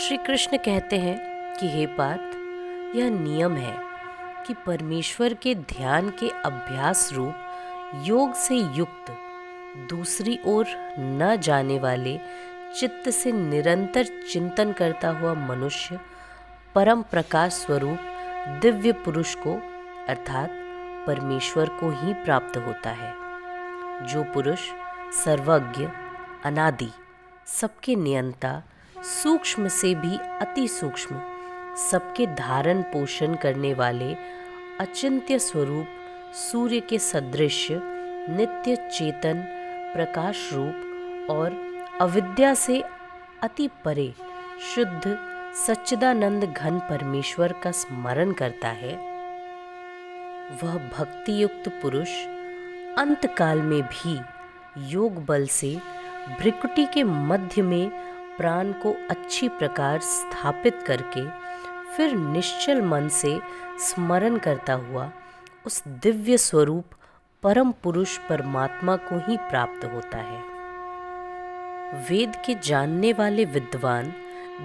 श्री कृष्ण कहते हैं कि हे पार्थ, यह नियम है कि परमेश्वर के ध्यान के अभ्यास रूप योग से युक्त दूसरी ओर न जाने वाले चित्त से निरंतर चिंतन करता हुआ मनुष्य परम प्रकाश स्वरूप दिव्य पुरुष को अर्थात परमेश्वर को ही प्राप्त होता है। जो पुरुष सर्वज्ञ, अनादि, सबके नियंता, सूक्ष्म से भी अति सूक्ष्म, सबके धारण पोषण करने वाले अचिंत्य स्वरूप सूर्य के सदृश नित्य चेतन प्रकाश रूप और अविद्या से अति परे शुद्ध सच्चिदानंद घन परमेश्वर का स्मरण करता है, वह भक्ति युक्त पुरुष अंत काल में भी योग बल से भ्रिकुटी के मध्य में प्राण को अच्छी प्रकार स्थापित करके फिर निश्चल मन से स्मरण करता हुआ उस दिव्य स्वरूप परम पुरुष परमात्मा को ही प्राप्त होता है। वेद के जानने वाले विद्वान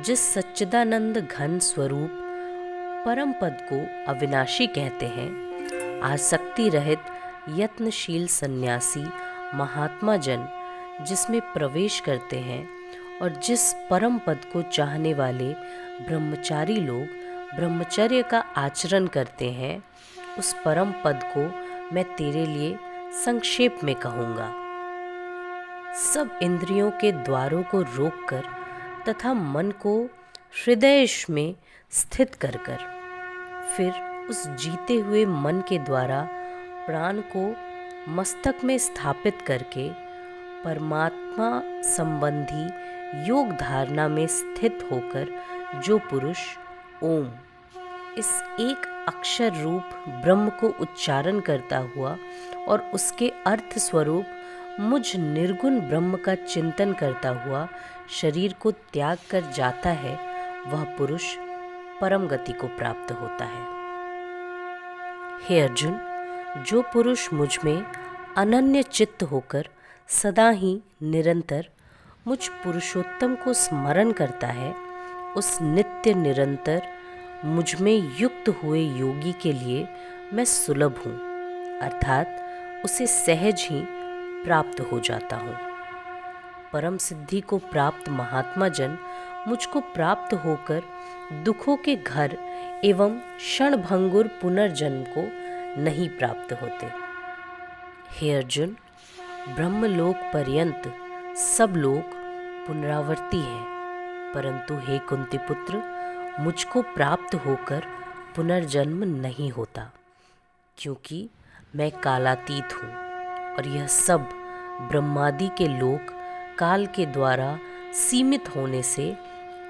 जिस सच्चिदानंद घन स्वरूप परम पद को अविनाशी कहते हैं, आसक्ति रहित यत्नशील सन्यासी महात्मा जन जिसमें प्रवेश करते हैं और जिस परम पद को चाहने वाले ब्रह्मचारी लोग ब्रह्मचर्य का आचरण करते हैं, उस परम पद को मैं तेरे लिए संक्षेप में कहूँगा। सब इंद्रियों के द्वारों को रोककर तथा मन को हृदय में स्थित कर फिर उस जीते हुए मन के द्वारा प्राण को मस्तक में स्थापित करके परमात्मा संबंधी योग धारणा में स्थित होकर जो पुरुष ओम इस एक अक्षर रूप ब्रह्म को उच्चारण करता हुआ और उसके अर्थ स्वरूप मुझ निर्गुण ब्रह्म का चिंतन करता हुआ शरीर को त्याग कर जाता है, वह पुरुष परम गति को प्राप्त होता है। हे अर्जुन, जो पुरुष मुझ में अनन्य चित्त होकर सदा ही निरंतर मुझ पुरुषोत्तम को स्मरण करता है, उस नित्य निरंतर मुझ में युक्त हुए योगी के लिए मैं सुलभ हूँ, अर्थात उसे सहज ही प्राप्त हो जाता हूँ। परम सिद्धि को प्राप्त महात्मा जन मुझको प्राप्त होकर दुखों के घर एवं क्षणभंगुर पुनर्जन्म को नहीं प्राप्त होते। हे अर्जुन, ब्रह्मलोक पर्यंत सब लोग पुनरावर्ती हैं, परंतु हे कुंती पुत्र, मुझको प्राप्त होकर पुनर्जन्म नहीं होता, क्योंकि मैं कालातीत हूँ और यह सब ब्रह्मादि के लोक काल के द्वारा सीमित होने से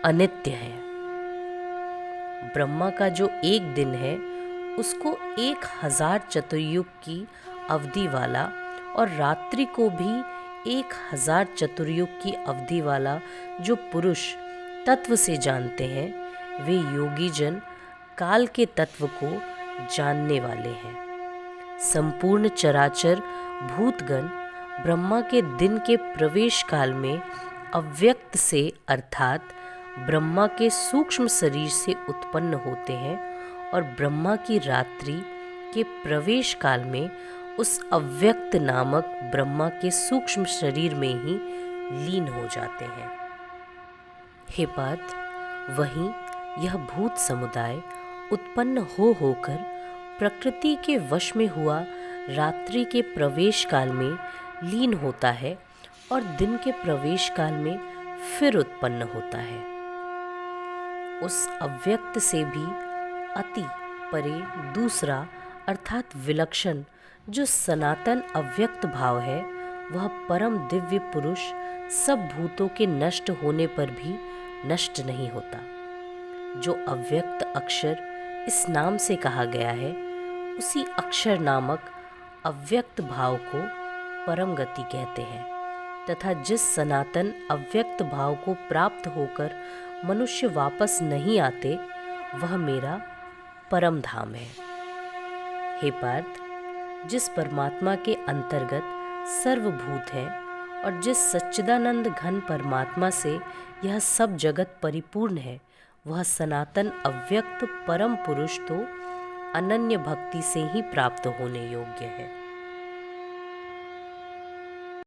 अनित्य है। ब्रह्मा का जो एक दिन है उसको 1000 चतुर्युग की अवधि वाला और रात्रि को भी 1000 चतुर्युग की अवधि वाला जो पुरुष तत्व से जानते हैं, वे योगी जन काल के तत्व को जानने वाले हैं। संपूर्ण चराचर भूतगण ब्रह्मा के दिन के प्रवेश काल में अव्यक्त से अर्थात ब्रह्मा के सूक्ष्म शरीर से उत्पन्न होते हैं और ब्रह्मा की रात्रि के प्रवेश काल में उस अव्यक्त नामक ब्रह्मा के सूक्ष्म शरीर में ही लीन हो जाते हैं। हे पार्थ, वहीं यह भूत समुदाय उत्पन्न होकर प्रकृति के वश में हुआ रात्रि के प्रवेश काल में लीन होता है और दिन के प्रवेश काल में फिर उत्पन्न होता है। उस अव्यक्त से भी अति परे दूसरा अर्थात विलक्षण जो सनातन अव्यक्त भाव है, वह परम दिव्य पुरुष सब भूतों के नष्ट होने पर भी नष्ट नहीं होता। जो अव्यक्त अक्षर इस नाम से कहा गया है, उसी अक्षर नामक अव्यक्त भाव को परम गति कहते हैं तथा जिस सनातन अव्यक्त भाव को प्राप्त होकर मनुष्य वापस नहीं आते, वह मेरा परम धाम है। हे पार्थ, जिस परमात्मा के अंतर्गत सर्वभूत है और जिस सच्चिदानंद घन परमात्मा से यह सब जगत परिपूर्ण है, वह सनातन अव्यक्त परम पुरुष तो अनन्य भक्ति से ही प्राप्त होने योग्य है।